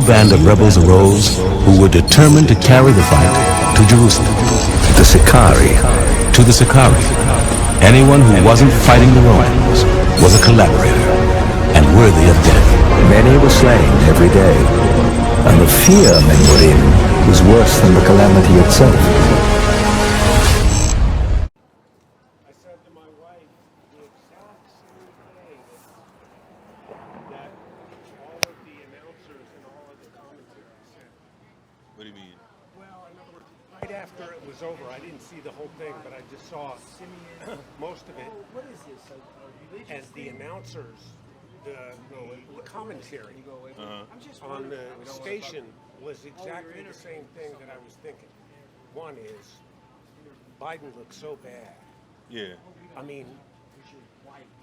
band of rebels arose who were determined to carry the fight to Jerusalem. The Sicarii. To the Sicarii, anyone who wasn't fighting the Romans was a collaborator and worthy of death. Many were slain every day, and the fear men were in was worse than the calamity itself. I said to my wife the exact same thing that all of the announcers and all of the commentary said. What do you mean? Well, in other words, right after it was over, I didn't see the whole thing, but I just saw most of it. What is this? And the announcers, the commentary on the station was exactly the same thing that I was thinking. One is, Biden looks so bad. Yeah. I mean,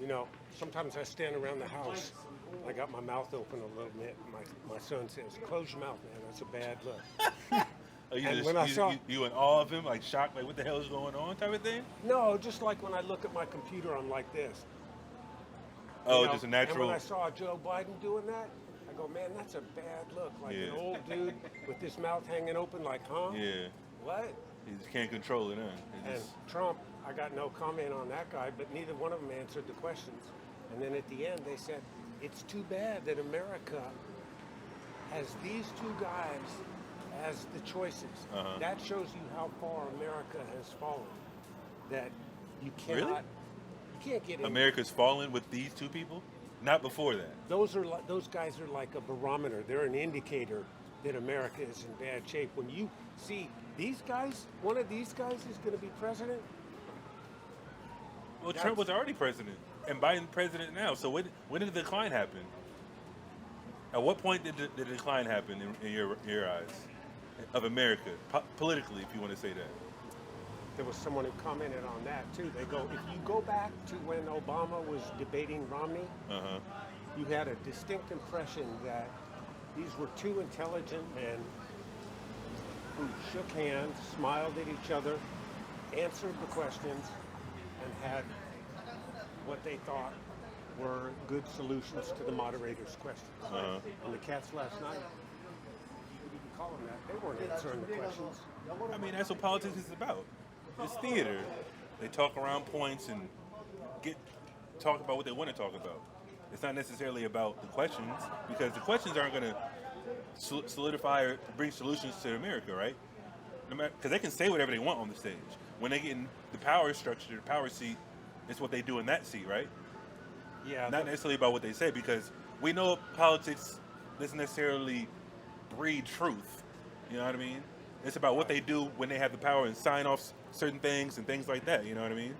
you know, sometimes I stand around the house, I got my mouth open a little bit, and my son says, close your mouth, man, that's a bad look. Oh, you, And just, when I you, saw- you in awe of him, like shocked, like what the hell is going on type of thing? No, just like when I look at my computer, I'm like this. Oh, You know, just a natural. And when I saw Joe Biden doing that, I go, man, that's a bad look. Like an Yeah. old dude with his mouth hanging open, like, huh? Yeah. What? He just can't control it, huh? It And just- Trump, I got no comment on that guy, but neither one of them answered the questions. And then at the end, they said, it's too bad that America has these two guys as the choices. That shows you how far America has fallen. That you cannot, Really? you can't get in. America's fallen with these two people? Not before that. Those guys are like a barometer. They're an indicator that America is in bad shape. When you see these guys, one of these guys is going to be president. Well, Trump was already president, and Biden president now. So when did the decline happen? At what point did the decline happen in your eyes of America, politically, if you want to say that? There was someone who commented on that too. They go, if you go back to when Obama was debating Romney, you had a distinct impression that these were two intelligent men who shook hands, smiled at each other, answered the questions, and had what they thought were good solutions to the moderator's questions. And the cats last night, you could even call them that, they weren't answering the questions. I mean, that's what politics is about. It's theater. They talk around points and talk about what they want to talk about. It's not necessarily about the questions, because the questions aren't going to solidify or bring solutions to America, right? No matter, because they can say whatever they want on the stage. When they get in the power structure, the power seat, it's what they do in that seat, right? Yeah. Not necessarily about what they say, because we know politics doesn't necessarily breed truth. You know what I mean? It's about what they do when they have the power and sign off certain things and things like that. You know what I mean?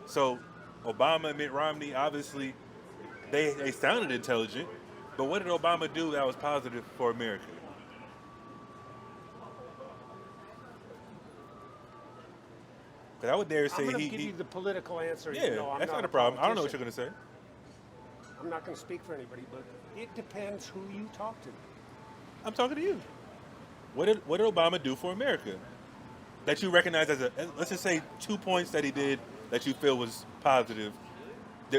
So Obama and Mitt Romney, obviously, they sounded intelligent, but what did Obama do that was positive for America? Because I would dare say I'm going to give you the political answer. yeah, even though I'm that's not a a problem. I don't know what politician. you're going to say. I'm not going to speak for anybody, but it depends who you talk to. I'm talking to you. What did Obama do for America that you recognize as let's just say 2 points that he did that you feel was positive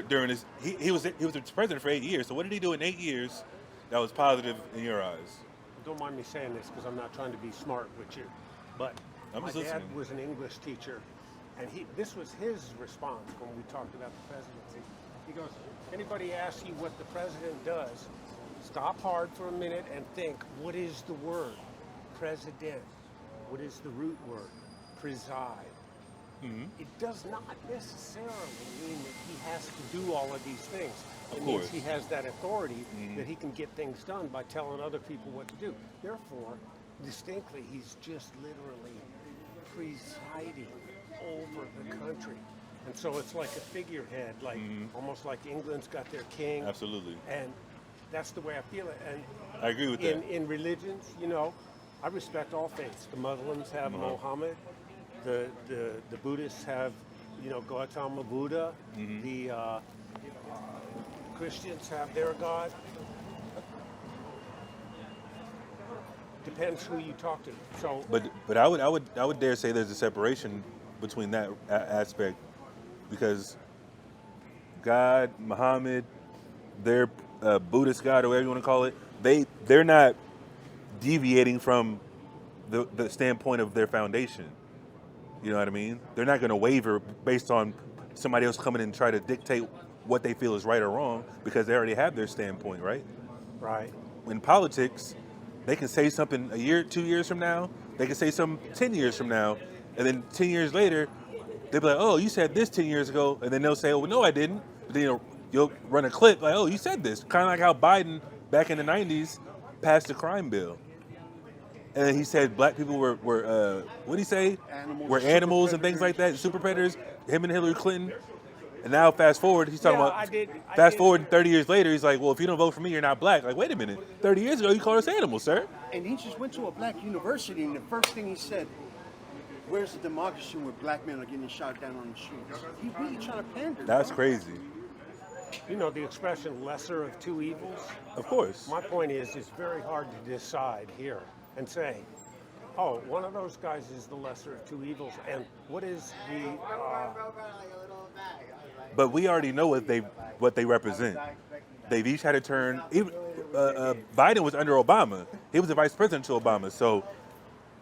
during his he was the president for 8 years. So what did he do in 8 years that was positive in your eyes? Don't mind me saying this because I'm not trying to be smart with you, but I'm my just dad listening. was an English teacher, and this was his response when we talked about the presidency. He goes, anybody asks you what the president does, stop hard for a minute and think, what is the word? President. What is the root word? Preside. It does not necessarily mean that he has to do all of these things. Of It course. means he has that authority that he can get things done by telling other people what to do. Therefore, distinctly, he's just literally presiding over the country. And so it's like a figurehead, like almost like England's got their king. Absolutely. And that's the way I feel it. And I agree with that. in religions, you know, I respect all faiths. The Muslims have Muhammad. The Buddhists have, you know, Gautama Buddha. The Christians have their God. Depends who you talk to. So, But I would dare say there's a separation between that aspect, because God, Muhammad, their Buddhist God or whatever you want to call it, they're not deviating from the standpoint of their foundation. You know what I mean? They're not going to waver based on somebody else coming in and try to dictate what they feel is right or wrong because they already have their standpoint, right? Right. In politics, they can say something a year, 2 years from now. They can say something 10 years from now. And then 10 years later, they'll be like, oh, you said this 10 years ago. And then they'll say, oh, well, no, I didn't. But then you'll run a clip like, oh, you said this. Kind of like how Biden, back in the 90s, passed the crime bill. And then he said black people were what did he say? Were animals and things like that, super predators. Him and Hillary Clinton. And now fast forward, he's talking about, fast forward 30 years later, he's like, well, if you don't vote for me, you're not black. Like, wait a minute. 30 years ago, you called us animals, sir. And he just went to a black university, and the first thing he said, where's the democracy where black men are getting shot down on the streets? He's really trying to pander. That's bro. crazy. You know the expression lesser of two evils? Of course. My point is, it's very hard to decide here and say, oh, one of those guys is the lesser of two evils, and what is the... But we already know what they represent. They've each had a turn. Even, Biden was under Obama. He was the vice president to Obama. So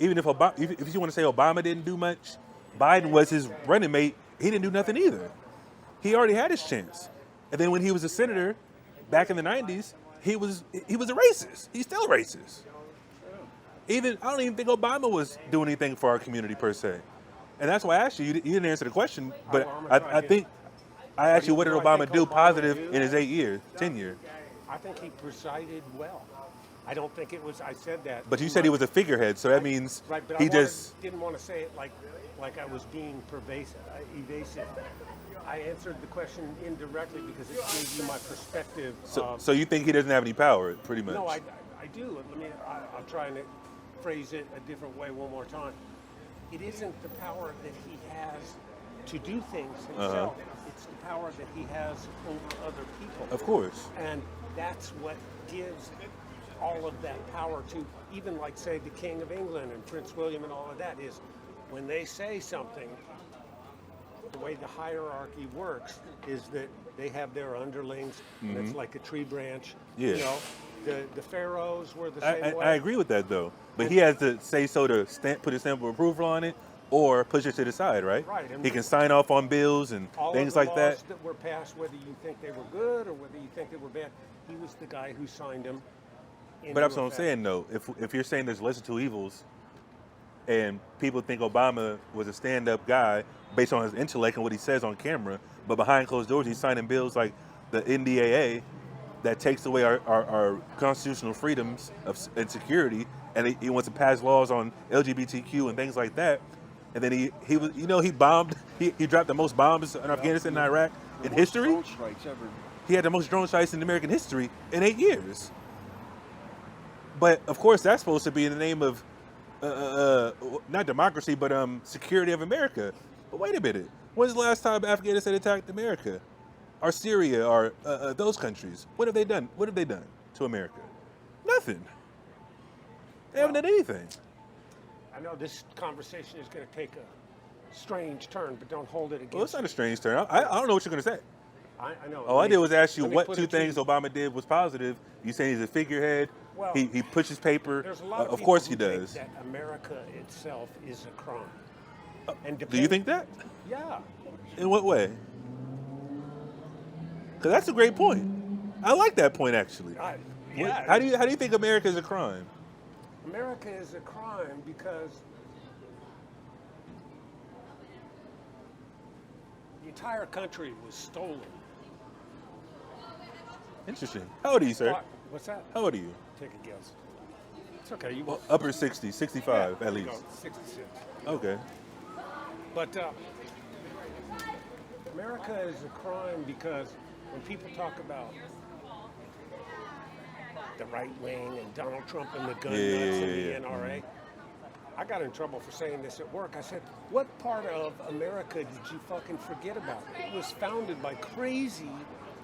even if you want to say Obama didn't do much, Biden was his running mate. He didn't do nothing either. He already had his chance. And then when he was a senator back in the 90s, he was a racist. He's still racist. I don't even think Obama was doing anything for our community per se. And that's why I asked you. You didn't answer the question, but I think I asked you, what did Obama do positive in his 10 years? I think he presided well. I don't think it was, I said that. But you said he was a figurehead, so that means right, but he didn't want to say it like I was being evasive. I answered the question indirectly because it gave you my perspective. So you think he doesn't have any power, pretty much? No, I do. I'll try and phrase it a different way one more time. It isn't the power that he has to do things himself. It's the power that he has over other people. Of course. And that's what gives all of that power to, even like, say, the King of England and Prince William and all of that, is when they say something, the way the hierarchy works is that they have their underlings, and it's like a tree branch. Yeah. You know, the pharaohs were the same way. I agree with that, though. But he has to say so to put a stamp of approval on it, or push it to the side, right? Right. He can sign off on bills and things like that. All of the laws that were passed, whether you think they were good or whether you think they were bad, he was the guy who signed them. But that's what I'm saying, though. If you're saying there's lesser two evils, and people think Obama was a stand-up guy based on his intellect and what he says on camera, but behind closed doors he's signing bills like the NDAA that takes away our constitutional freedoms and security, and he wants to pass laws on LGBTQ and things like that. And then he bombed. He dropped the most bombs in Afghanistan and Iraq in history. Drone strikes ever. He had the most drone strikes in American history in 8 years. But of course, that's supposed to be in the name of not democracy, but security of America. But wait a minute. When's the last time Afghanistan attacked America, or Syria, or those countries? What have they done? What have they done to America? Nothing. They haven't done anything. I know this conversation is going to take a strange turn, but don't hold it against Well, it's not a strange turn. I don't know what you're going to say. I know. All I did was ask you what put two it to things you. Obama did was positive. You say he's a figurehead. Well, he pushes paper. There's a lot of Of people course who he think does. that America itself is a crime. And Do you think that? Yeah. In what way? Because that's a great point. I like that point, actually. Yeah. How do you think America is a crime? America is a crime because the entire country was stolen. Interesting. How old are you, sir? What's that? How old are you? Take a guess. It's okay. You Well, upper 60, 65 Yeah, at there you least. go, 66. Okay. But America is a crime because when people talk about the right wing and Donald Trump and the gun nuts and the NRA, I got in trouble for saying this at work. I said, what part of America did you fucking forget about? It was founded by crazy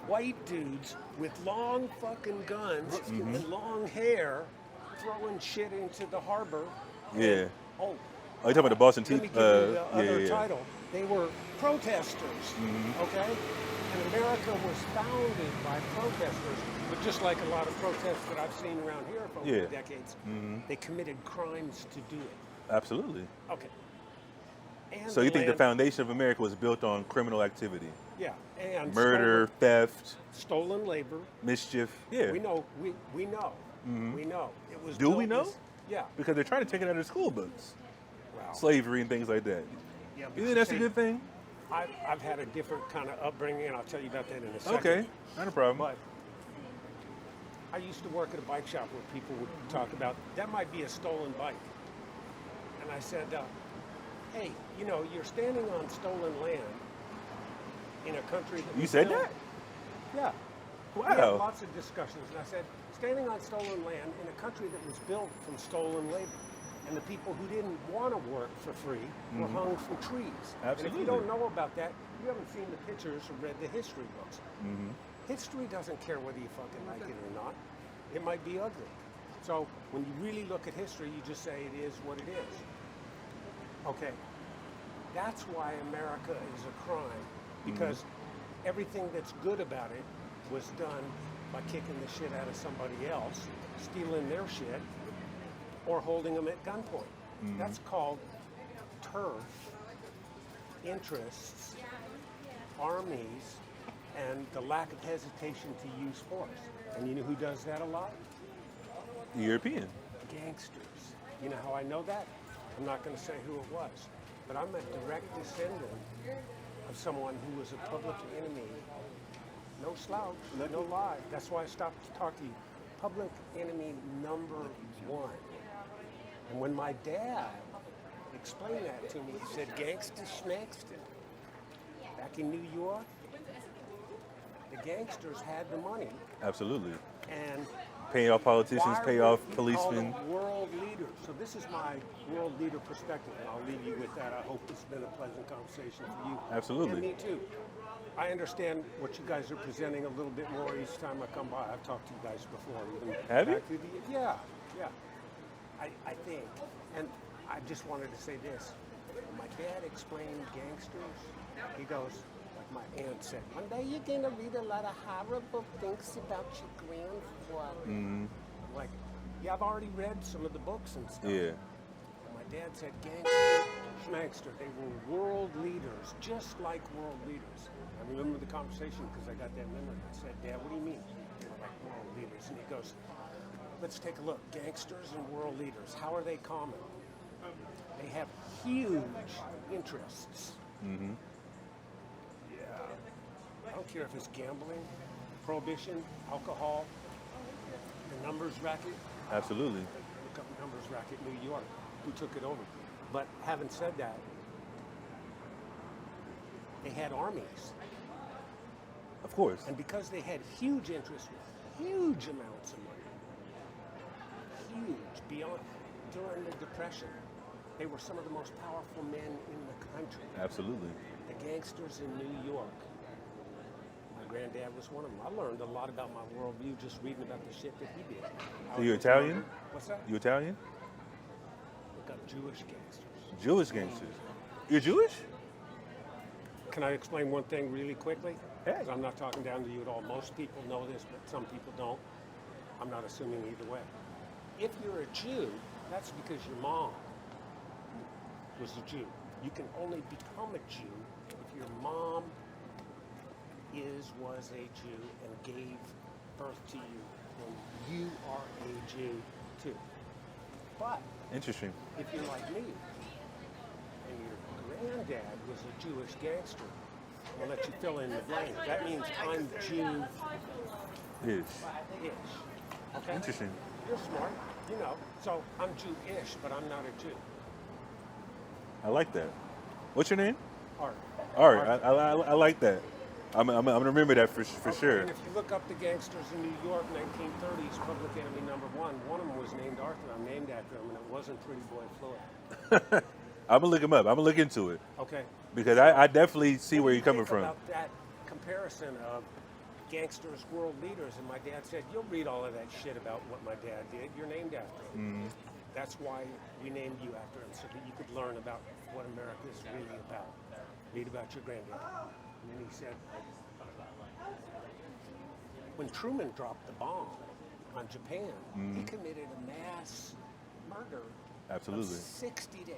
white dudes with long fucking guns and long hair throwing shit into the harbor. Yeah. Oh, Oh, you talking about the Boston Tea? Let me give you the other yeah. title. They were protesters, okay? And America was founded by protesters, but just like a lot of protests that I've seen around here for over Yeah. the decades, they committed crimes to do it. Absolutely. Okay. And So you think the land- foundation of America was built on criminal activity? Yeah, and Murder, theft, stolen labor. mischief. Yeah. We know. We know. We know. It was. Do we built know? as- yeah. Because they're trying to take it out of the school books. Wow. Slavery and things like that. Yeah, You think that's a see, good thing? I've had a different kind of upbringing, and I'll tell you about that in a second. Okay, not a problem. But I used to work at a bike shop where people would talk about, that might be a stolen bike. And I said, hey, you know, you're standing on stolen land in a country that You was said built- that? Yeah. We Wow. had lots of discussions, and I said, standing on stolen land in a country that was built from stolen labor. And the people who didn't want to work for free were hung from trees. And if Absolutely. you don't know about that, you haven't seen the pictures or read the history books. History doesn't care whether you fucking like it or not. It might be ugly. So when you really look at history, you just say it is what it is. Okay. That's why America is a crime, because everything that's good about it was done by kicking the shit out of somebody else, stealing their shit, or holding them at gunpoint. That's called turf, interests, armies, and the lack of hesitation to use force. And you know who does that a lot? European. Gangsters. You know how I know that? I'm not going to say who it was, but I'm a direct descendant of someone who was a public enemy. No slouch, no lie. That's why I stopped to talk to you. Public enemy number one. And when my dad explained that to me, he said, gangster schmackster. Back in New York, the gangsters had the money, Absolutely. and Pay off politicians, why pay would off you call policemen. them world leaders? So this is my world leader perspective, and I'll leave you with that. I hope it's been a pleasant conversation for you. Absolutely. And me too. I understand what you guys are presenting a little bit more each time I come by. I've talked to you guys before. Even Have you? back through the, yeah. I think. And I just wanted to say this. When my dad explained gangsters, he goes, like my aunt said, one day you're going to read a lot of horrible things about your grandfather. Like, yeah, I've already read some of the books and stuff. Yeah. My dad said gangster, schmackster. They were world leaders, just like world leaders. I remember the conversation because I got that memory. I said, Dad, what do you mean? They were like world leaders. And he goes, let's take a look. Gangsters and world leaders, how are they common? They have huge interests. Yeah. I don't care if it's gambling, prohibition, alcohol, the numbers racket. Absolutely. Look up numbers racket New York, who took it over. But having said that, they had armies. Of course. And because they had huge interests with huge amounts of money, huge, beyond, during the Depression, they were some of the most powerful men in the country. Absolutely. The gangsters in New York. My granddad was one of them. I learned a lot about my worldview just reading about the shit that he did. So you Italian? What's that? You Italian? Look up Jewish gangsters. Jewish gangsters. You're Jewish? Can I explain one thing really quickly? Hey. Because I'm not talking down to you at all. Most people know this, but some people don't. I'm not assuming either way. If you're a Jew, that's because your mom was a Jew. You can only become a Jew if your mom was a Jew and gave birth to you. And you are a Jew too. But Interesting. if you're like me, and your granddad was a Jewish gangster, I'll let you fill in the blank. That means I'm Jew-ish. Yes. Okay? Interesting. You're smart, you know. So I'm Jew-ish, but I'm not a Jew. I like that. What's your name? Art. Art. I like that. I'm gonna remember that for sure. And if you look up the gangsters in New York, 1930s, public enemy number one of them was named Arthur. I'm named after him, and it wasn't Pretty Boy Floyd. I'm gonna look him up. I'm gonna look into it. Okay. Because I definitely see What where do you're you coming think from. about that comparison of gangsters, world leaders, and my dad said, you'll read all of that shit about what my dad did. You're named after him. That's why we named you after him, so that you could learn about what America is really about. Read about your granddad. And then he said, when Truman dropped the bomb on Japan, he committed a mass murder Absolutely. of 60 to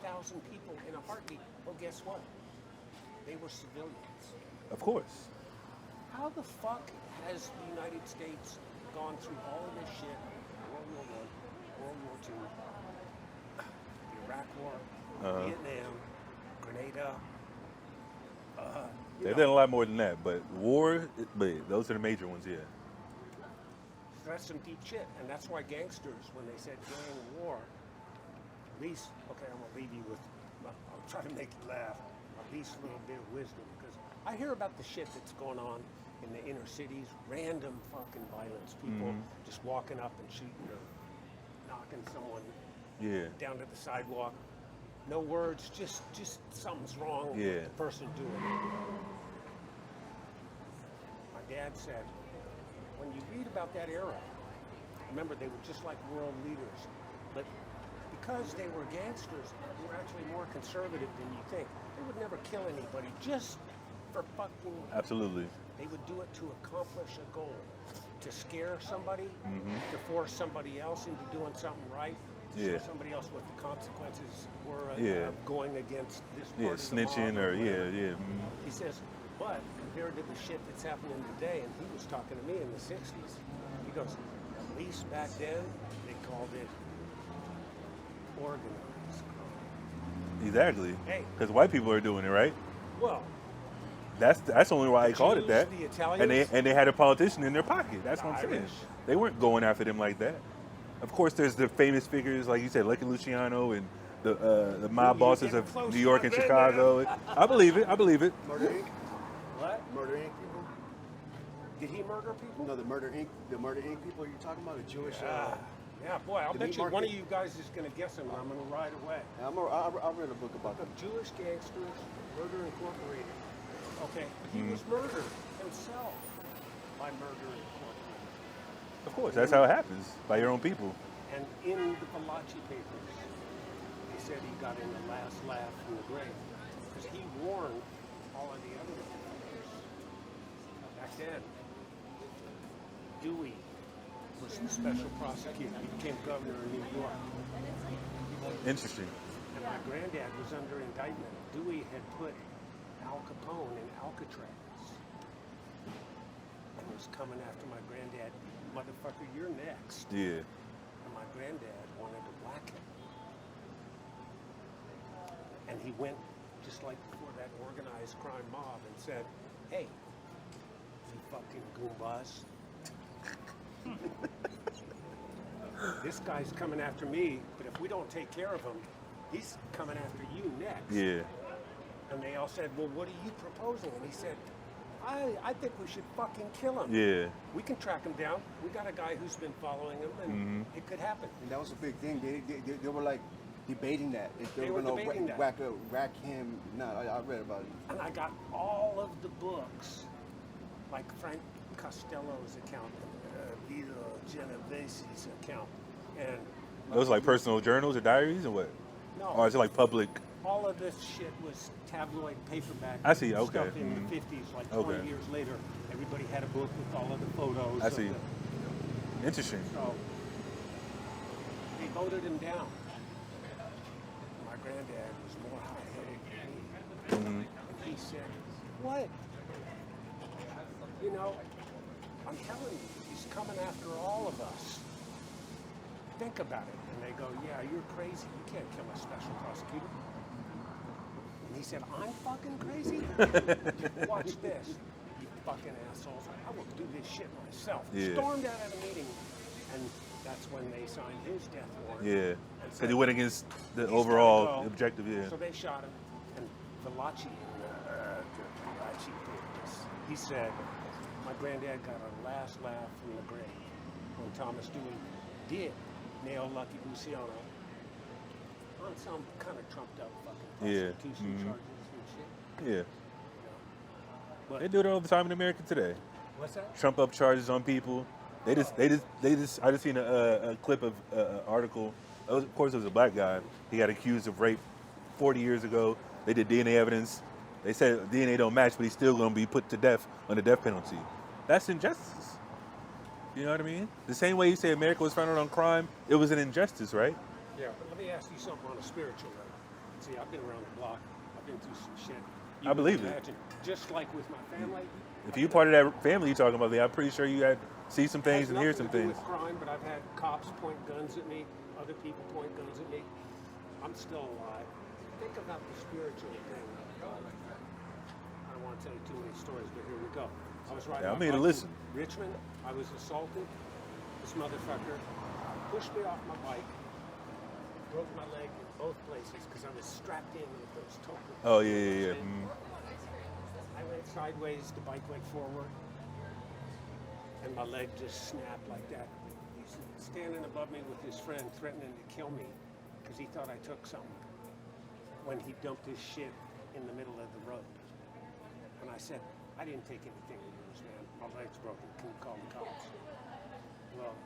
80,000 people in a heartbeat. Well, guess what? They were civilians. Of course. How the fuck has the United States gone through all of this shit? World War I, World War II, the Iraq War, Vietnam, Grenada. They've done a lot more than that, but but those are the major ones, yeah. That's some deep shit, and that's why gangsters, when they said gang war, at least, okay, I'm gonna leave you with, I'll try to make you laugh, at least a little bit of wisdom, because I hear about the shit that's going on in the inner cities, random fucking violence, people just walking up and shooting or knocking someone down to the sidewalk. No words, just something's wrong with the person doing it. My dad said, when you read about that era, remember they were just like world leaders, but because they were gangsters, they were actually more conservative than you think. They would never kill anybody just for fucking... Absolutely. They would do it to accomplish a goal, to scare somebody, to force somebody else into doing something right, to show somebody else what the consequences were of going against this part of the snitching mob or He says, but compared to the shit that's happening today, and he was talking to me in the 60s, he goes, at least back then, they called it organized crime. Exactly. Hey. Because white people are doing it, right? Well, That's only why they called it Jews, that. the Italians, And they had a politician in their pocket. That's what I'm saying. Irish. They weren't going after them like that. Of course, there's the famous figures like you said, Lucky Luciano and the mob You bosses getting of close New to York my and granddad. Chicago. I believe it. I believe it. Murder Inc. what? Murder Inc. people. Did he murder people? No, the Murder Inc. people you're talking about, the Jewish. Yeah, boy, I'll the bet meat you one market. of you guys is going to guess him, and I'm going to ride away. I read a book about The them. Jewish gangsters, Murder Incorporated. Okay, he was murdered himself by Murder Incorporated. Of course, that's how it happens by your own people. And in the Valachi papers, they said he got in the last laugh from the grave because he warned all of the other defendants. Back then, Dewey was the special prosecutor. He became governor of New York. Interesting. And my granddad was under indictment. Dewey had put Al Capone in Alcatraz and was coming after my granddad. Motherfucker, you're next. Yeah. And my granddad wanted to whack him. And he went, just like before that organized crime mob, and said, hey, you fucking goombas. This guy's coming after me, but if we don't take care of him, he's coming after you next. Yeah. And they all said, well, what are you proposing? And he said, I think we should fucking kill him. Yeah. We can track him down. We got a guy who's been following him, and it could happen. And that was a big thing. They were like debating that. If They they were were gonna debating that. whack him. No, I read about it. And I got all of the books, like Frank Costello's account, Vito Genovese's account, and Those like personal journals or diaries or what? no, Or is it like public? all of this shit was tabloid paperback. I see, okay. Stuff in the 50s, like 20 Okay. years later, everybody had a book with all of the photos. I of see. the- Interesting. So they voted him down. My granddad was more hot-headed than me. And he said, what? You know, I'm telling you, he's coming after all of us. Think about it. And they go, yeah, you're crazy. You can't kill a special prosecutor. And he said, I'm fucking crazy? Watch this, you fucking assholes. I will do this shit myself. Yeah. Stormed out of the meeting. And that's when they signed his death warrant. Yeah. And Because said, he went against the "He's overall gotta go." objective, yeah. So they shot him. And Valachi, Valachi papers, he said, my granddad got a last laugh from the grave when Thomas Dewey did nail Lucky Luciano on some kind of trumped up fucking Yeah. prostitution charges and shit. Yeah. But They do it all the time in America today. what's that? Trump up charges on people. I just seen a clip of an article. Of course, it was a black guy. He got accused of rape 40 years ago. They did DNA evidence. They said DNA don't match, but he's still going to be put to death on the death penalty. That's injustice. You know what I mean? The same way you say America was founded on crime, it was an injustice, right? Yeah, but let me ask you something on a spiritual level. See, I've been around the block. I've been through some shit. I believe it. Just like with my family. If you're part of that family you're talking about, I'm pretty sure you had see some things and hear some It has nothing things. to do with crime, but I've had cops point guns at me, other people point guns at me. I'm still alive. Think about the spiritual thing. I don't want to tell you too many stories, but here we go. I was riding Yeah, I'm my here to bike listen. in Richmond. I was assaulted. This motherfucker pushed me off my bike, broke my leg in both places because I was strapped in with those tokens. Oh, yeah. I went sideways, the bike went forward, and my leg just snapped like that. He's standing above me with his friend threatening to kill me because he thought I took something when he dumped his shit in the middle of the road. And I said, I didn't take anything of yours, man. My leg's broken. Can you call the cops? Well,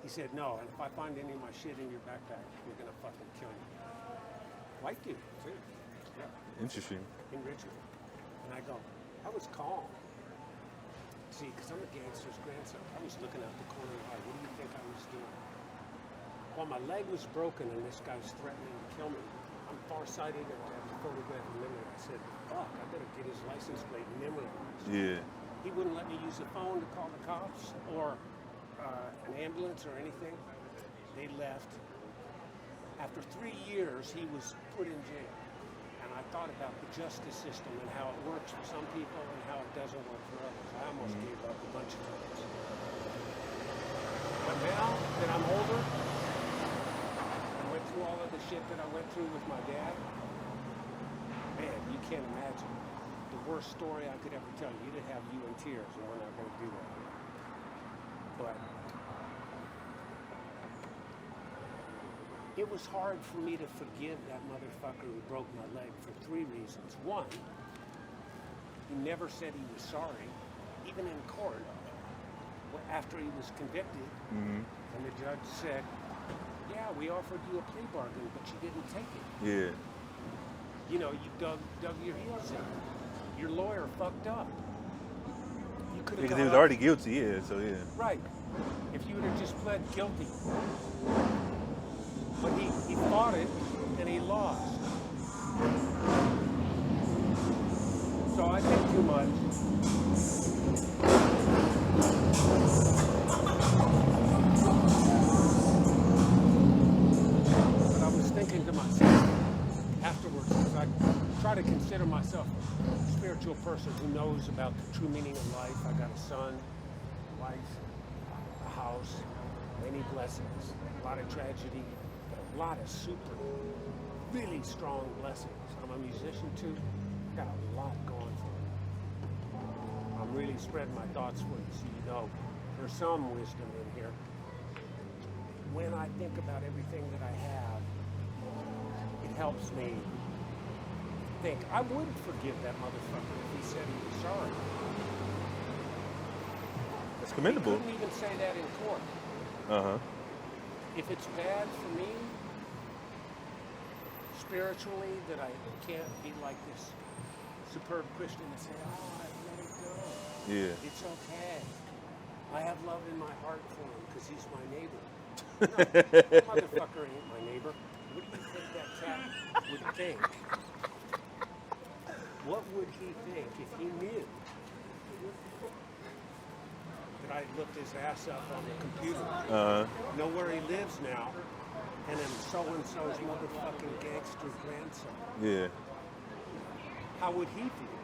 he said, no, and if I find any of my shit in your backpack, we're going to fucking kill you. White dude, too. Yeah. Interesting. In Richmond. And I go, I was calm. See, because I'm a gangster's grandson. I was looking out the corner of the eye. What do you think I was doing? While my leg was broken and this guy's threatening to kill me, I'm farsighted and I have to photograph a memory. I said, fuck, I better get his license plate memorized. Yeah. He wouldn't let me use the phone to call the cops or an ambulance or anything. They left. After 3 years, he was put in jail. And I thought about the justice system and how it works for some people and how it doesn't work for others. I almost gave up a bunch of times. But now that I'm older, I went through all of the shit that I went through with my dad. Man, you can't imagine the worst story I could ever tell you. You'd have you in tears, and we're not going to do that. But it was hard for me to forgive that motherfucker who broke my leg for 3 reasons. One, he never said he was sorry, even in court. After he was convicted, and the judge said, yeah, we offered you a plea bargain, but you didn't take it. Yeah. You know, you dug your heels in. Your lawyer fucked up. You could have Because he was already guilty, yeah, so yeah. Right. If you would have just pled guilty. But he fought it, and he lost. So I think too much. But I was thinking to myself afterwards, because I try to consider myself a spiritual person who knows about the true meaning of life. I got a son, a wife, a house, many blessings, a lot of tragedy, but a lot of super, really strong blessings. I'm a musician too, got a lot going for me. I'm really spreading my thoughts for you so you know there's some wisdom in here. When I think about everything that I have, it helps me think I would forgive that motherfucker if he said he was sorry. That's commendable. He couldn't even say that in court. Uh-huh. If it's bad for me, spiritually, that I can't be like this superb Christian and say, oh, I've let it go. Yeah. It's okay. I have love in my heart for him because he's my neighbor. No, that motherfucker ain't my neighbor. What do you think that cat would think? What would he think if he knew that I looked his ass up on the computer? Know where he lives now, and am so-and-so's motherfucking gangster grandson. Yeah. How would he feel?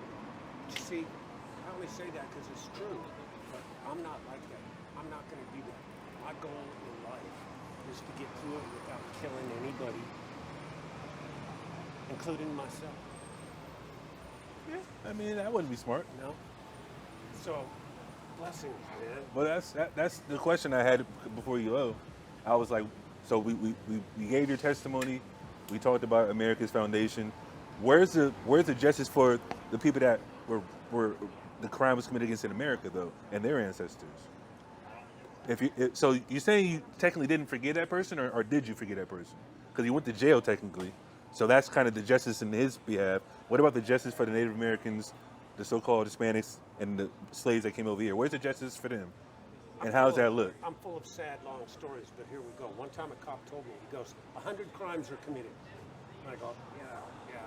You see, I only say that because it's true, but I'm not like that. I'm not going to do that. My goal in life is to get through it without killing anybody, including myself. Yeah. I mean, that wouldn't be smart. No? So, blessings, man. Well, that's the question I had before you left. I was like, so we gave your testimony. We talked about America's foundation. Where's the justice for the people that were the crime was committed against in America though, and their ancestors? So you saying you technically didn't forget that person, or did you forget that person? Because you went to jail technically. So that's kind of the justice in his behalf. What about the justice for the Native Americans, the so-called Hispanics, and the slaves that came over here? Where's the justice for them? And how does that look? I'm full of sad, long stories, but here we go. One time a cop told me, he goes, 100 crimes are committed. And I go, yeah.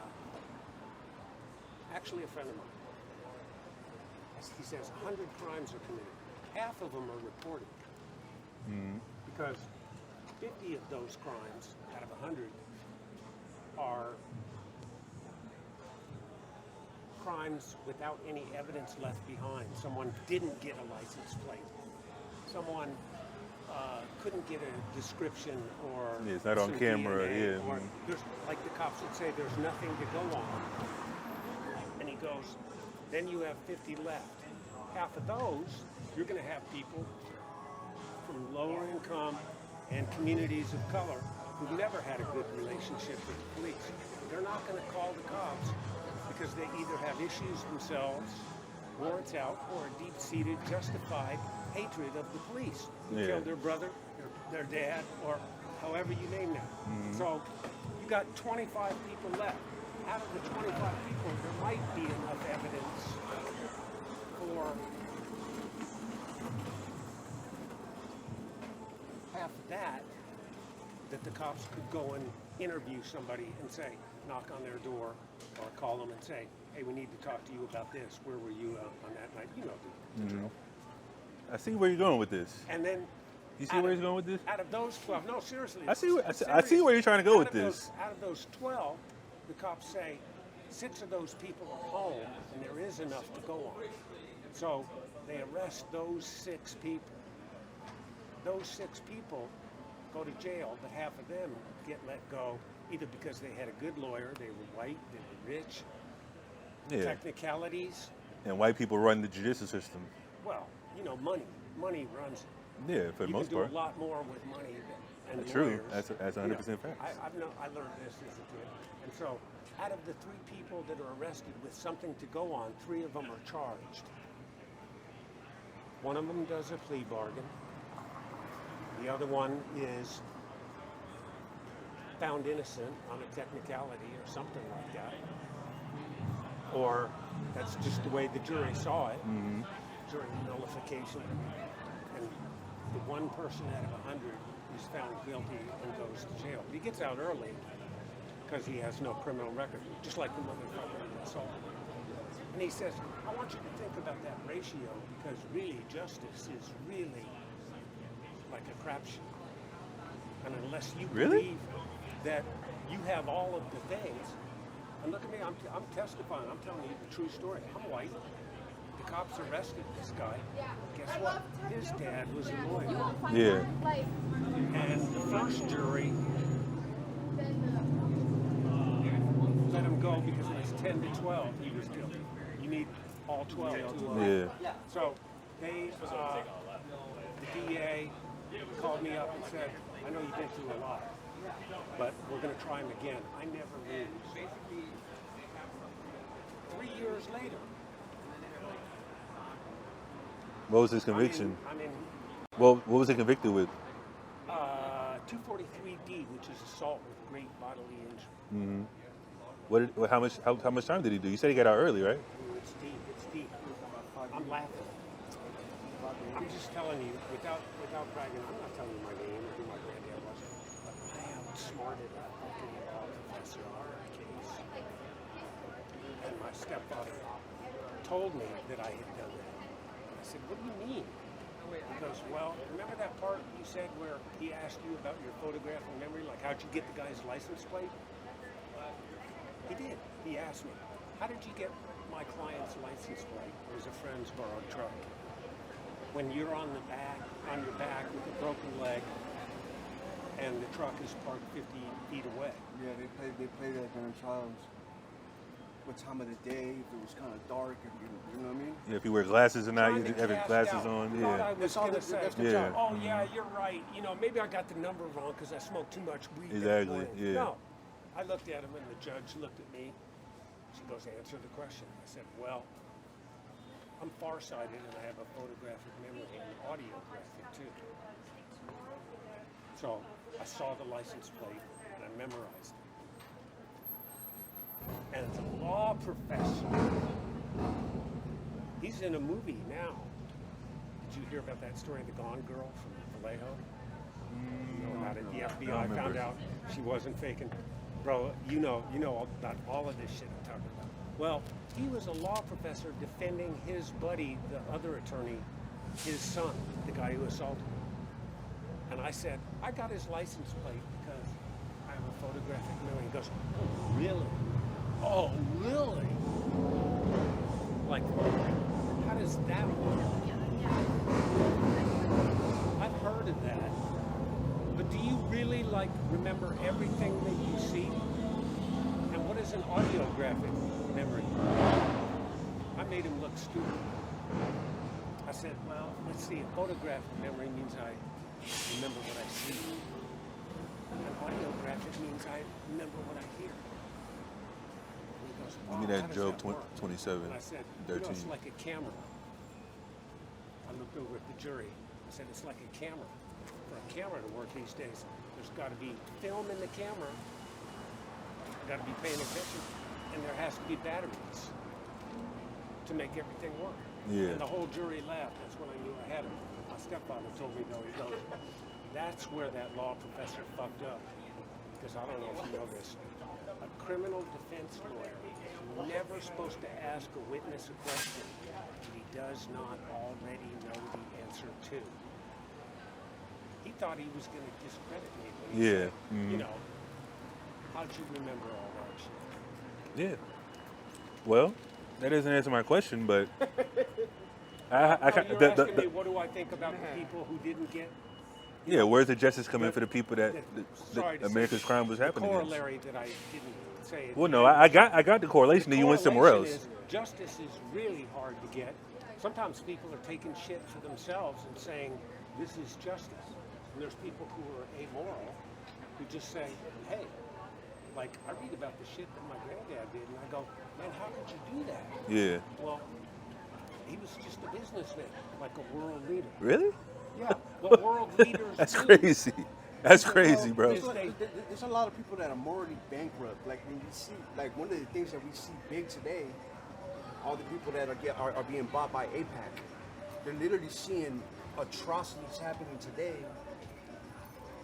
Actually, a friend of mine. He says 100 crimes are committed. Half of them are reported. Because 50 of those crimes out of 100 are crimes without any evidence left behind. Someone didn't get a license plate. Someone couldn't get a description or it's not on some camera. DNA, Yeah. or there's, like the cops would say, there's nothing to go on. And he goes, then you have 50 left. Half of those, you're going to have people from lower income and communities of color who've never had a good relationship with the police. They're not going to call the cops because they either have issues themselves, warrants out, or a deep-seated, justified hatred of the police. Who killed their brother, their dad, or however you name them. So you got 25 people left. Out of the 25 people, there might be enough evidence for half of that the cops could go and interview somebody and say, knock on their door or call them and say, hey, we need to talk to you about this. Where were you on that night? You know the drill. I see where you're going with this. And then You see where he's going with this? out of those 12, no, seriously. I see where you're trying to go with this. Out of those 12, the cops say 6 of those people are home, and there is enough to go on. So they arrest those 6 people. Those 6 people go to jail, but half of them get let go, either because they had a good lawyer, they were white, they were rich, technicalities. And white people run the judicial system. Well, you know, money runs it. Yeah, for the most part. You can do a lot more with money than True, lawyers. that's 100% fact. I learned this as a kid. And so, out of the 3 people that are arrested with something to go on, 3 of them are charged. One of them does a plea bargain. The other one is found innocent on a technicality or something like that. Or that's just the way the jury saw it, jury nullification. And the one person out of 100 is found guilty and goes to jail. But he gets out early because he has no criminal record, just like the motherfucker who assaulted him. And he says, I want you to think about that ratio because really justice is really like a crapshoot. And unless you believe that you have all of the things, and look at me, I'm testifying, I'm telling you the true story. I'm white. The cops arrested this guy. Guess what? His dad was a lawyer. Yeah. And the first jury let him go because it was 10 to 12. He was guilty. You need all 12 to So they, the DA called me up and said, I know you've been through a lot, but we're going to try him again. I never lose. 3 years later. What was his conviction? I mean, what was he convicted with? 243D, which is assault with great bodily injury. How much time did he do? You said he got out early, right? It's deep. I'm laughing. I'm just telling you, without bragging, I'm not telling you my name or who my granddad was, but I outsmarted a fucking law professor on our case. And my stepfather told me that I had done that. I said, what do you mean? He goes, well, remember that part you said where he asked you about your photographic memory, like how'd you get the guy's license plate? He did. He asked me, how did you get my client's license plate? It was a friend's borrowed truck. When you're on your back with a broken leg, and the truck is parked 50 feet away. Yeah, they played that during trials. What time of the day, if it was kind of dark, if you know what I mean? Yeah, if you wear glasses or not, you have your glasses out. on. Thought Yeah. I was gonna say, Yeah. oh yeah, you're right. You know, maybe I got the number wrong because I smoked too much weed. Exactly, that morning. yeah. No, I looked at him and the judge looked at me. She goes, answer the question. I said, well, I'm farsighted and I have a photographic memory and audiographic too. So I saw the license plate and I memorized it. and the law professor. He's in a movie now. Did you hear about that story of the Gone Girl from Vallejo? You know about it? The FBI found out she wasn't faking. Bro, you know about all of this shit I'm talking about. Well, he was a law professor defending his buddy, the other attorney, his son, the guy who assaulted him. And I said, I got his license plate because I have a photographic memory. He goes, oh, really? Oh, really? Like, how does that work? I've heard of that. But do you really, like, remember everything that you see? And what is an audiographic memory? I made him look stupid. I said, well, let's see, a photographic memory means I remember what I see. An audiographic means I remember what I hear. And he goes, Give me that Job 27, and I said, 13. it's like a camera. I looked over at the jury. I said, it's like a camera. For a camera to work these days, there's got to be film in the camera. Got to be paying attention, and there has to be batteries to make everything work. Yeah. And the whole jury laughed. That's when I knew I had him. My stepfather told me, no, he goes, that's where that law professor fucked up. Because I don't know if you know this. A criminal defense lawyer is never supposed to ask a witness a question that he does not already know the answer to. He thought he was going to discredit me. When he said, you know, how'd you remember all that shit? Yeah. Well, that doesn't answer my question, but You're asking me, what do I think about the people who didn't get? Yeah, where's the justice coming for the people that America's crime was happening The against? corollary that I didn't say. Well, no, I got the correlation. Then you went somewhere else. Is justice is really hard to get. Sometimes people are taking shit for themselves and saying this is justice, and there's people who are amoral who just say, hey, like I read about the shit that my granddad did, and I go, man, how could you do that? Yeah. Well, he was just a businessman, like a world leader. Really? Yeah, what world leaders That's do. crazy. That's crazy, bro. There's a lot of people that are morally bankrupt. Like when you see, like one of the things that we see big today, all the people that are being bought by APAC, they're literally seeing atrocities happening today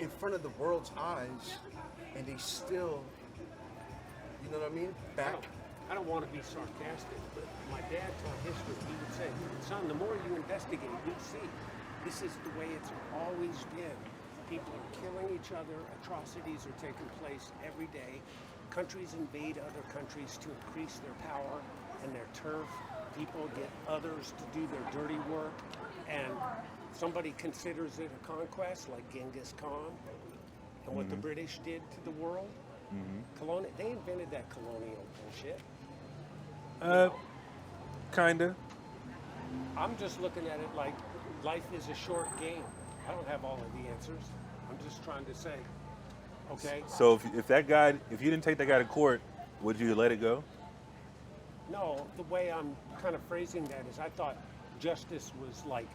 in front of the world's eyes, and they still, you know what I mean? I don't want to be sarcastic, but my dad taught history. He would say, son, the more you investigate, you'll see. This is the way it's always been. People are killing each other. Atrocities are taking place every day. Countries invade other countries to increase their power and their turf. People get others to do their dirty work. And somebody considers it a conquest, like Genghis Khan, and what the British did to the world. They invented that colonial bullshit. Kinda. I'm just looking at it like life is a short game. I don't have all of the answers. I'm just trying to say, okay? So if you didn't take that guy to court, would you let it go? No, the way I'm kind of phrasing that is I thought justice was like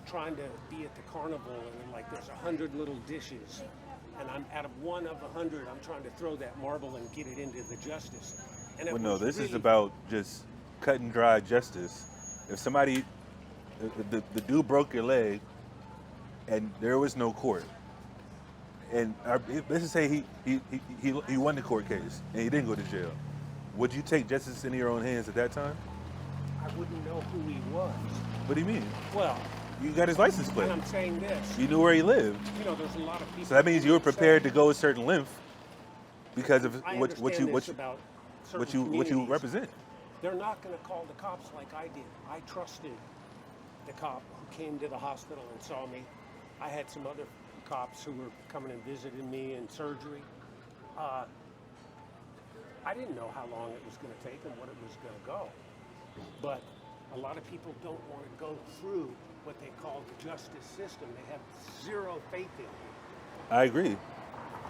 trying to be at the carnival and like there's 100 little dishes and I'm out of one of 100, I'm trying to throw that marble and get it into the justice. And Well, no, this is about just cut and dry justice. If somebody, the dude broke your leg and there was no court, and let's just say he won the court case and he didn't go to jail, would you take justice into your own hands at that time? I wouldn't know who he was. What do you mean? Well, You got his license plate. and I'm saying this, You knew where he lived. you know, there's a lot of people. So that means you were who say- prepared to go a certain length because of I what understand you this about certain what you communities. represent. They're not going to call the cops like I did. I trusted the cop who came to the hospital and saw me. I had some other cops who were coming and visiting me in surgery. I didn't know how long it was going to take and what it was going to go. But a lot of people don't want to go through what they call the justice system. They have zero faith in it. I agree.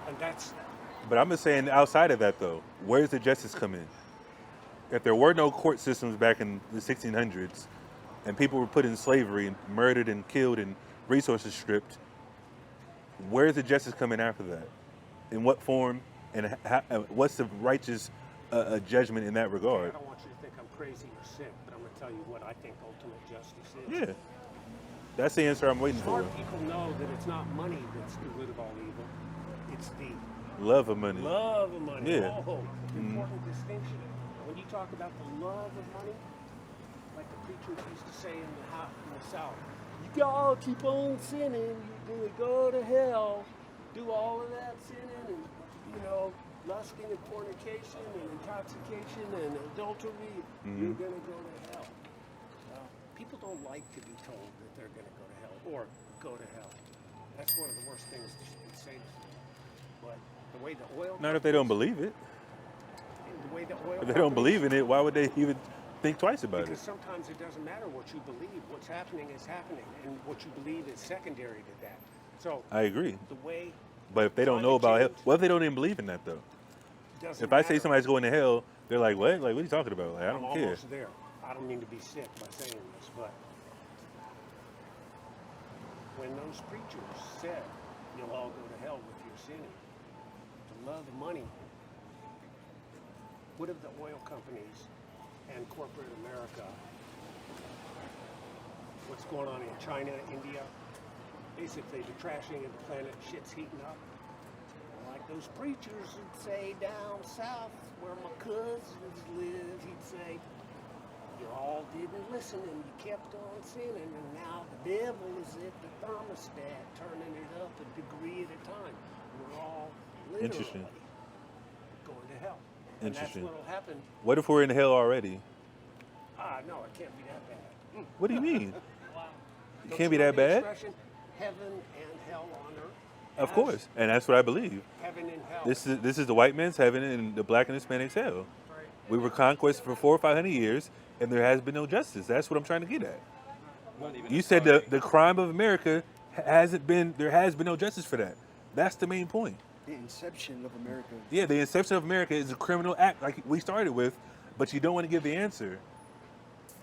And that's, But I'm just saying outside of that though, where does the justice come in? If there were no court systems back in the 1600s and people were put in slavery and murdered and killed and resources stripped, where does the justice come in after that? In what form and what's the righteous a judgment in that I regard. don't want you to think I'm crazy or sick, but I'm going to tell you what I think ultimate justice is. Yeah, that's the answer I'm waiting for. Smart people know that it's not money that's the root of all evil. It's the Love of money. love of money. Yeah. Oh, important distinction. When you talk about the love of money, like the preachers used to say in the South, you gotta keep on sinning, you're gonna go to hell. Do all of that sinning and, lusting and fornication and intoxication and adultery, you're gonna go to hell. People don't like to be told that they're gonna go to hell or go to hell. That's one of the worst things to say. But the way the oil Not if they don't believe it. the way the oil If they don't believe in it, why would they even think twice about because it? sometimes it doesn't matter what you believe. What's happening is happening, and what you believe is secondary to that. So I agree. the way But if they don't know climate about hell, change what if they don't even believe in that though? doesn't If I say matter. somebody's going to hell, they're like, what? Like, what are you talking about? Like, I I'm don't care. almost there. I don't mean to be sick by saying this, but when those preachers said, you'll all go to hell with your sinning, the love of money, what have the oil companies and corporate America, what's going on in China, India, basically the trashing of the planet, shit's heating up. Like those preachers would say down south where my cousins live, he'd say, you all didn't listen and you kept on sinning, and now the devil is at the thermostat turning it up a degree at a time. We're all literally Interesting. going to hell. And that's Interesting. what'll happen. What if we're in hell already? No, it can't be that bad. What do you mean? It Don't can't be you know that the bad? expression, heaven and hell on earth? Of As course, and that's what I believe. Heaven and hell. This is the white man's heaven and the black and Hispanic's hell. We were conquest for 400 or 500 years, and there has been no justice. That's what I'm trying to get at. You said the crime of America hasn't been. There has been no justice for that. That's the main point. The inception of America. Yeah, the inception of America is a criminal act, like we started with, but you don't want to give the answer.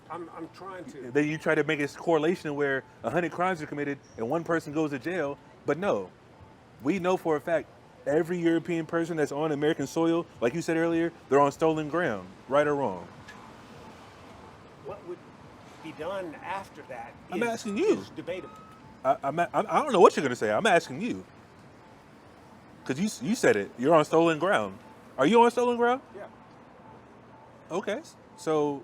I'm trying to. Then you try to make a correlation where 100 crimes are committed and one person goes to jail, but no. We know for a fact every European person that's on American soil, like you said earlier, they're on stolen ground, right or wrong. What would be done after that I'm is, asking you. is debatable. I don't know what you're going to say. I'm asking you. Because you said it. You're on stolen ground. Are you on stolen ground? Yeah. Okay. So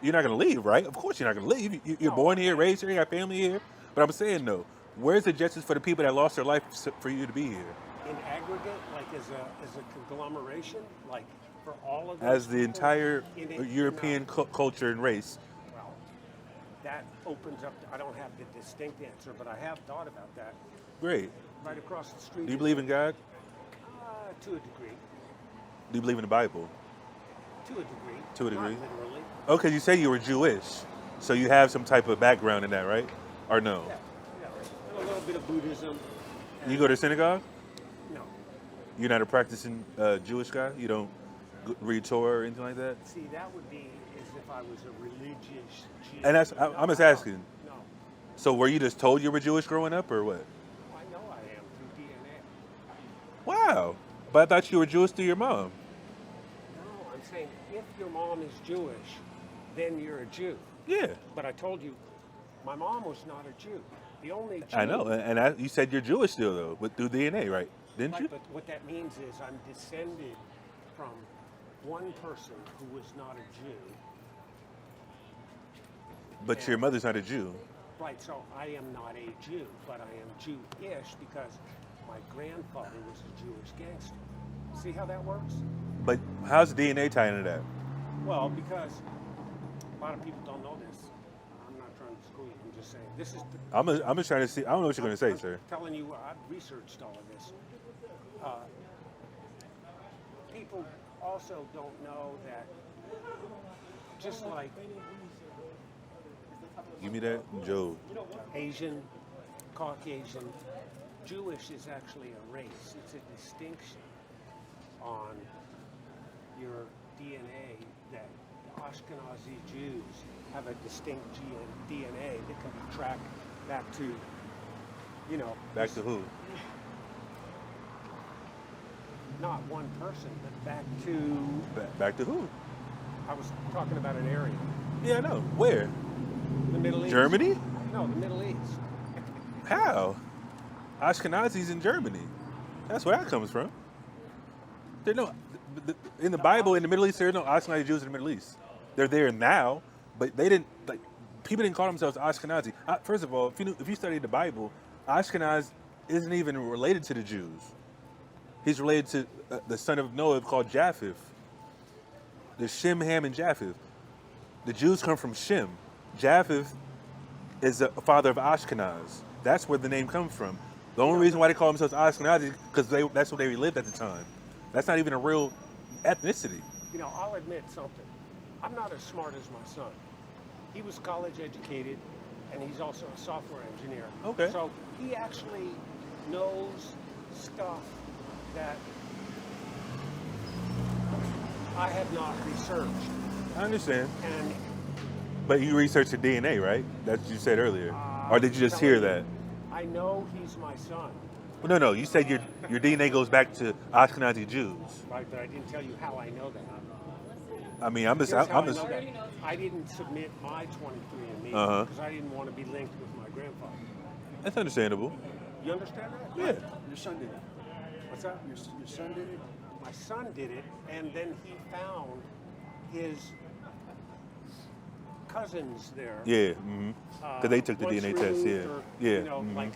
you're not going to leave, right? Of course you're not going to leave. You're born here, raised here, you got family here. But I'm saying, no. Where's the justice for the people that lost their life for you to be here? In aggregate, like as a conglomeration, like for all of those As the people entire in it, European culture and race. well, that opens up. I don't have the distinct answer, but I have thought about that. Great. Right across the street. Do you believe in God? To a degree. Do you believe in the Bible? To a degree. To a degree. Not literally. Oh, because you say you were Jewish. So you have some type of background in that, right? Or no? Yeah. And a little bit of Buddhism. You go to synagogue? No. You're not a practicing Jewish guy? You don't read Torah or anything like that? See, that would be as if I was a religious Jew. And that's, No, I'm just I don't. asking. No. So were you just told you were Jewish growing up or what? I know I am through DNA. Wow. But I thought you were Jewish through your mom. No, I'm saying if your mom is Jewish, then you're a Jew. Yeah. But I told you, my mom was not a Jew. The only Jew. I know. And you said you're Jewish still, though, but through DNA, right? Didn't Right, you? but what that means is I'm descended from one person who was not a Jew. But your mother's not a Jew. Right, so I am not a Jew, but I am Jewish because my grandfather was a Jewish gangster. See how that works? But how's DNA tie into that? Well, because a lot of people don't know this. I'm not trying to school you. I'm just saying this is. I'm just trying to see. I don't know what you're going to say, I'm sir. telling you, I've researched all of this. People also don't know that just like Give me that, Joe. Asian, Caucasian, Jewish is actually a race. It's a distinction on your DNA that Ashkenazi Jews have a distinct DNA that can be tracked back to, Back to who? not one person, but back to, Back to who? I was talking about an area. Yeah, I know. Where? The Middle East. Germany? No, the Middle East. How? Ashkenazis in Germany. That's where that comes from. There no in the Bible in the Middle East. There are no Ashkenazi Jews in the Middle East. They're there now, but they didn't like. People didn't call themselves Ashkenazi. First of all, if you study the Bible, Ashkenaz isn't even related to the Jews. He's related to the son of Noah called Japheth. There's Shem, Ham, and Japheth. The Jews come from Shem. Japheth is the father of Ashkenaz. That's where the name comes from. The only reason why they call themselves Ashkenazi is because that's what they lived at the time. That's not even a real ethnicity. You know, I'll admit something. I'm not as smart as my son. He was college educated, and he's also a software engineer. Okay. So he actually knows stuff that I have not researched. I understand. And But you researched the DNA, right? That's what you said earlier. Or did you just hear that? I know he's my son. Well, no. You said your DNA goes back to Ashkenazi Jews. Right, but I didn't tell you how I know that. I mean, I'm just. Here's how I'm I just. know that. I didn't submit my 23andMe because I didn't want to be linked with my grandfather. That's understandable. You understand that? Yeah. Your son did it. What's that? Your son did it. My son did it, and then he found his cousins there. Yeah. Mm-hmm. Because they took the once DNA test. Yeah. removed, or, Yeah. You know, mhm. like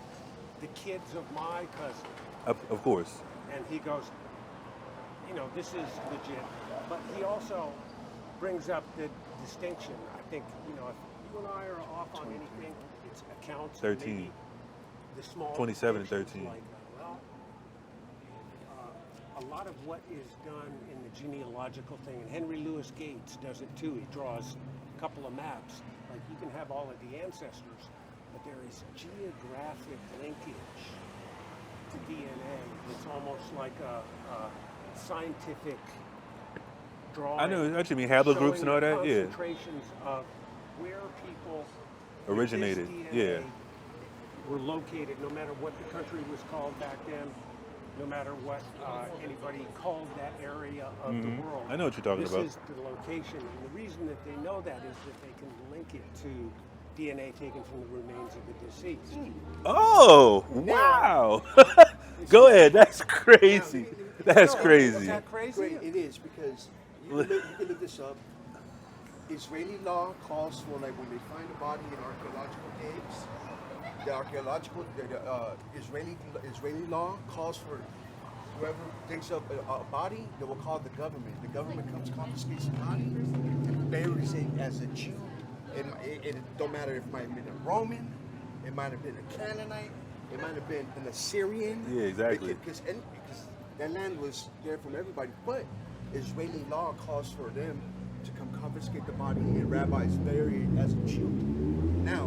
the kids of my cousin. Of course. And he goes, you know, this is legit. But he also brings up the distinction. I think, you know, if you and I are off on anything, it's accounts. 13. Maybe the small 27 and distinctions 13. Like, well, a lot of what is done in the genealogical thing, and Henry Louis Gates does it too. He draws a couple of maps. Like you can have all of the ancestors, but there is geographic linkage to DNA. It's almost like a scientific drawing. I know what you mean. Haplogroups and all showing that. Yeah. Concentrations of where people with this Originated. DNA Yeah. were located, no matter what the country was called back then, no matter what anybody called that area of the world. I know what you're talking about. This is the location, and the reason that they know that is that they can link it to DNA taken from the remains of the deceased. Oh, wow. Go ahead. That's crazy. That's crazy. Is that crazy? Great, it is because you can look this up. Israeli law calls for like when they find a body in archaeological caves, the Israeli law calls for whoever digs up a body, they will call the government. The government comes, confiscates the body, and buries it as a Jew. It don't matter if it might have been a Roman, it might have been a Canaanite, it might have been an Assyrian. Yeah, exactly. Because that land was there from everybody, but Israeli law calls for them to come confiscate the body and rabbis bury it as a Jew. Now,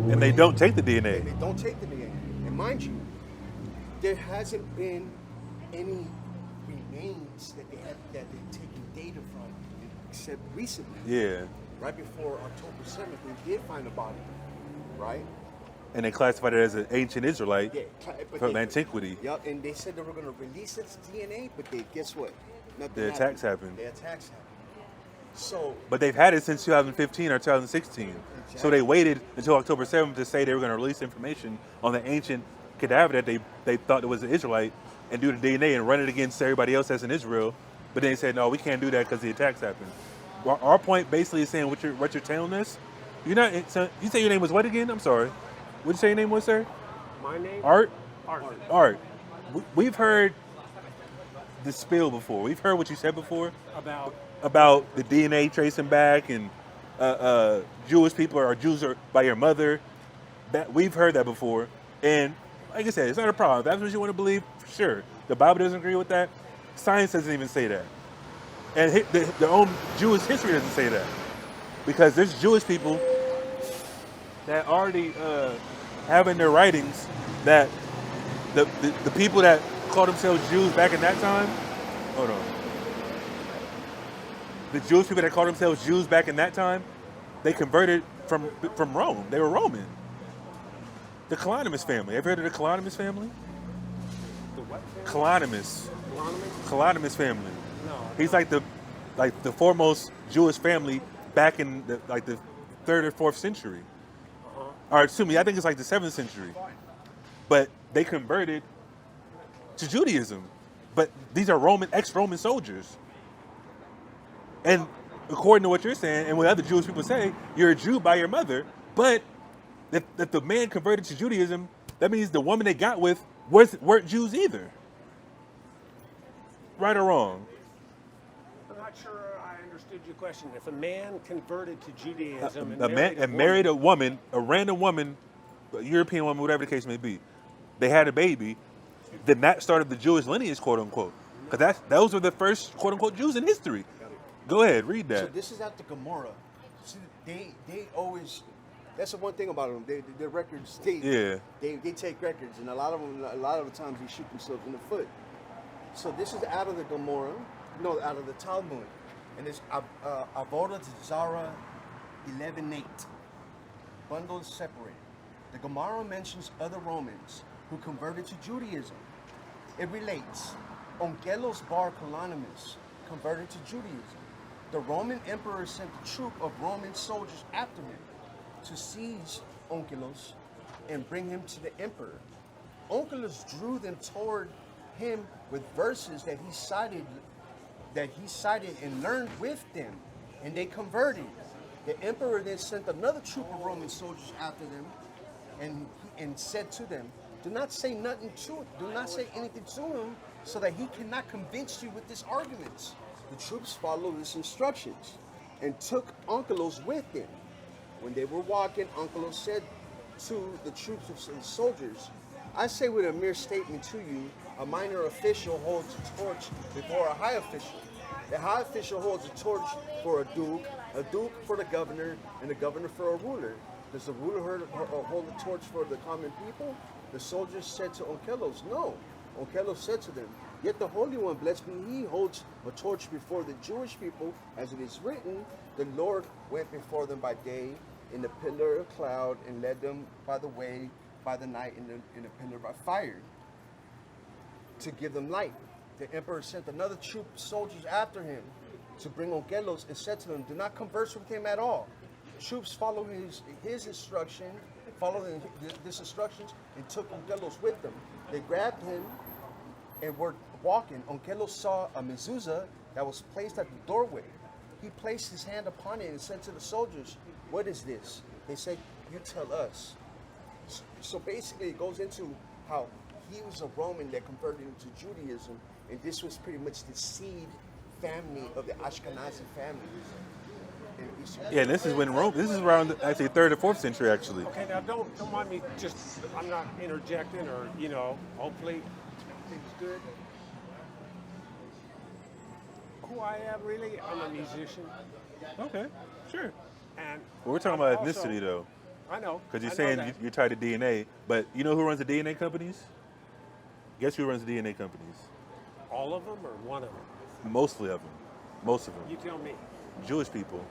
And they don't take the DNA. and they don't take the DNA. And mind you, there hasn't been any remains that they've taken data from, except recently. Yeah. Right before October 7th, they did find a body, right? And they classified it as an ancient Israelite But from antiquity. Yep, and they said they were going to release its DNA, but guess what? Nothing The attacks happened. The attacks happened. So, But they've had it since 2015 or 2016. So they waited until October 7th to say they were going to release information on the ancient cadaver that they thought it was an Israelite and do the DNA and run it against everybody else that's in Israel. But then they said, no, we can't do that because the attacks happened. Well, our point basically is saying what you're telling us. You're not. So you say your name was what again? I'm sorry. What did you say your name was, sir? My name? Art? Art. Art. We've heard the spill before. We've heard what you said before about the DNA tracing back and Jewish people or Jews are by your mother. That we've heard that before, and like I said, it's not a problem. If that's what you want to believe, sure. The Bible doesn't agree with that. Science doesn't even say that, and their own Jewish history doesn't say that, because there's Jewish people that already have in their writings that the people that called themselves Jews back in that time. Hold on. The Jewish people that called themselves Jews back in that time, they converted from Rome. They were Roman. The Colonimus family. Ever heard of the Colonimus family? The what family? Colonimus. Colonimus family. No. He's like the foremost Jewish family back in the 3rd or 4th century. Or excuse me, I think it's like the 7th century. But they converted to Judaism. But these are ex-Roman soldiers. And according to what you're saying, and what other Jewish people say, you're a Jew by your mother. But if the man converted to Judaism, that means the woman they got with weren't Jews either. Right or wrong? I'm not sure I understood your question. If a man converted to Judaism married a woman, a random woman, a European woman, whatever the case may be, they had a baby, then that started the Jewish lineage, quote unquote. Because those were the first, quote unquote, Jews in history. Go ahead, read that. So this is after Gomorrah. See, they always. That's the one thing about them. Their records, they take records, and a lot of the times they shoot themselves in the foot. So this is out of the Gomorrah, out of the Talmud, and it's Avodah Zarah 11:8. Bundles separated. The Gemara mentions other Romans who converted to Judaism. It relates, Onkelos bar Colonimus converted to Judaism. The Roman emperor sent a troop of Roman soldiers after him to seize Onkelos and bring him to the emperor. Onkelos drew them toward him with verses that he cited and learned with them, and they converted. The emperor then sent another troop of Roman soldiers after them, and said to them, do not say anything to him, so that he cannot convince you with his arguments. The troops followed his instructions and took Onkelos with them. When they were walking, Onkelos said to the troops and soldiers, I say with a mere statement to you, a minor official holds a torch before a high official. The high official holds a torch for a duke for the governor, and the governor for a ruler. Does the ruler hold a torch for the common people? The soldiers said to Onkelos, no. Onkelos said to them, yet the Holy One, blessed be He, holds a torch before the Jewish people, as it is written, the Lord went before them by day in a pillar of cloud and led them by the way by the night in a pillar by fire to give them light. The emperor sent another troop of soldiers after him to bring Onkelos and said to them, do not converse with him at all. Troops followed his instruction, followed this instructions, and took Onkelos with them. They grabbed him and were walking. Onkelos saw a mezuzah that was placed at the doorway. He placed his hand upon it and said to the soldiers, what is this? They said, you tell us. So basically it goes into how he was a Roman that converted into Judaism, and this was pretty much the seed family of the Ashkenazi family. Yeah, and this is when Rome. This is around actually 3rd or 4th century, actually. Okay, now don't mind me. I'm not interjecting, or hopefully things good. Who I am really? I'm a musician. Okay, sure. And we're talking about ethnicity, though. I know. Because you're saying you're tied to DNA, but you know who runs the DNA companies? Guess who runs the DNA companies? All of them, or one of them? Mostly of them. Most of them. You tell me. Jewish people.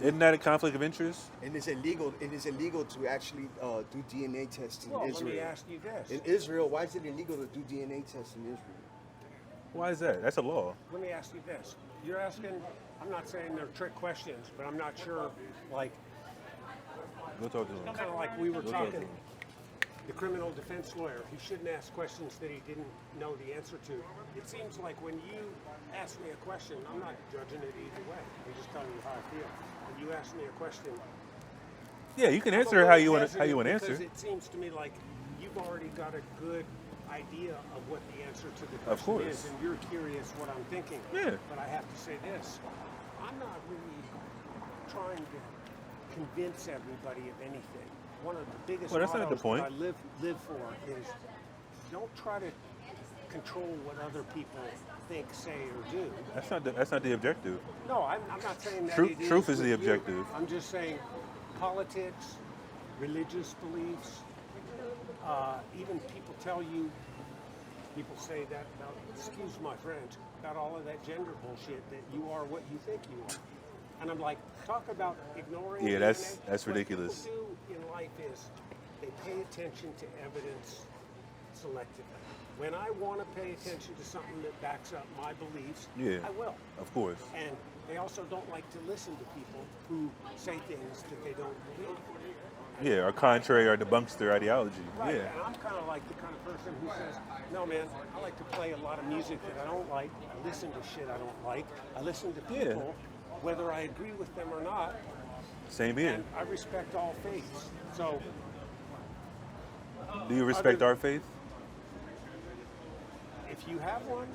Isn't that a conflict of interest? And it's illegal. It is illegal to actually do DNA tests in Israel. Let me ask you this. In Israel, why is it illegal to do DNA tests in Israel? Why is that? That's a law. Let me ask you this. You're asking, I'm not saying they're trick questions, but I'm not sure, like... Go talk to him. Kind of like we were talking. The criminal defense lawyer, he shouldn't ask questions that he didn't know the answer to. It seems like when you ask me a question, I'm not judging it either way. I'm just telling you how I feel. When you ask me a question, yeah, you can answer how you want to answer. Because it seems to me like you've already got a good idea of what the answer to the question is, and you're curious what I'm thinking. Yeah. But I have to say this: I'm not really trying to convince everybody of anything. One of the biggest mottos that I live for is don't try to control what other people think, say, or do. That's not the objective. No, I'm not saying that. Truth is the objective. I'm just saying politics, religious beliefs, even people say that, excuse my French, about all of that gender bullshit, that you are what you think you are. And I'm like, talk about ignoring. Yeah, that's ridiculous. What people do in life is they pay attention to evidence selectively. when I want to pay attention to something that backs up my beliefs, Yeah. I will. Of course. And they also don't like to listen to people who say things that they don't believe. Yeah, or contrary or debunks their ideology. Right. Yeah. And I'm kind of like the kind of person who says, no, man, I like to play a lot of music that I don't like. I listen to shit I don't like. I listen to Yeah. people, whether I agree with them or not. Same here. And I respect all faiths. So, Do you respect our faith? if you have one,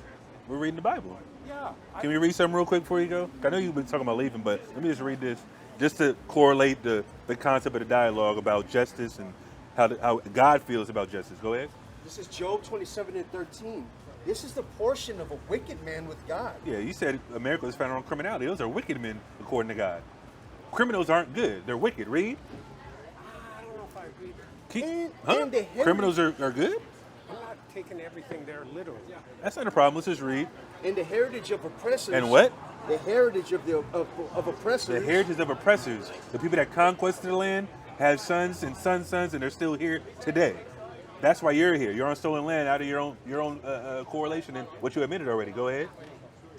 We're reading the Bible. yeah. Can we read something real quick before you go? I know you've been talking about leaving, but let me just read this, just to correlate the concept of the dialogue about justice and how God feels about justice. Go ahead. This is Job 27:13. This is the portion of a wicked man with God. Yeah, you said America is founded on criminality. Those are wicked men, according to God. Criminals aren't good. They're wicked. Read. I don't know if I agree. And the heritage- Criminals are good? I'm not taking everything there literally. That's not a problem. Let's just read. And the heritage of oppressors. And what? The heritage of of oppressors. The heritage of oppressors. The people that conquested the land have sons and sons' and they're still here today. That's why you're here. You're on stolen land out of your own correlation and what you admitted already. Go ahead.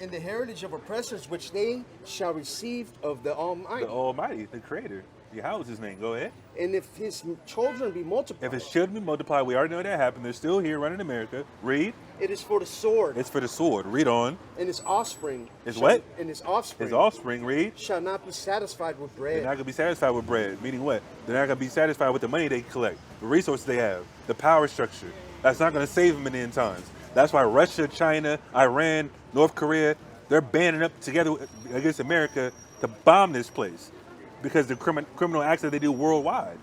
And the heritage of oppressors which they shall receive of the Almighty. The Almighty, the Creator. How is his name? Go ahead. And if his children be multiplied, If his children be multiplied, we already know that happened. They're still here running America. Read. it is for the sword. It's for the sword. Read on. And his offspring. His shall- what? And his offspring. His offspring. Read. shall not be satisfied with They're bread. not going to be satisfied with bread. Meaning what? They're not going to be satisfied with the money they collect, the resources they have, the power structure. That's not going to save them in the end times. That's why Russia, China, Iran, North Korea, they're banding up together against America to bomb this place because the criminal acts that they do worldwide.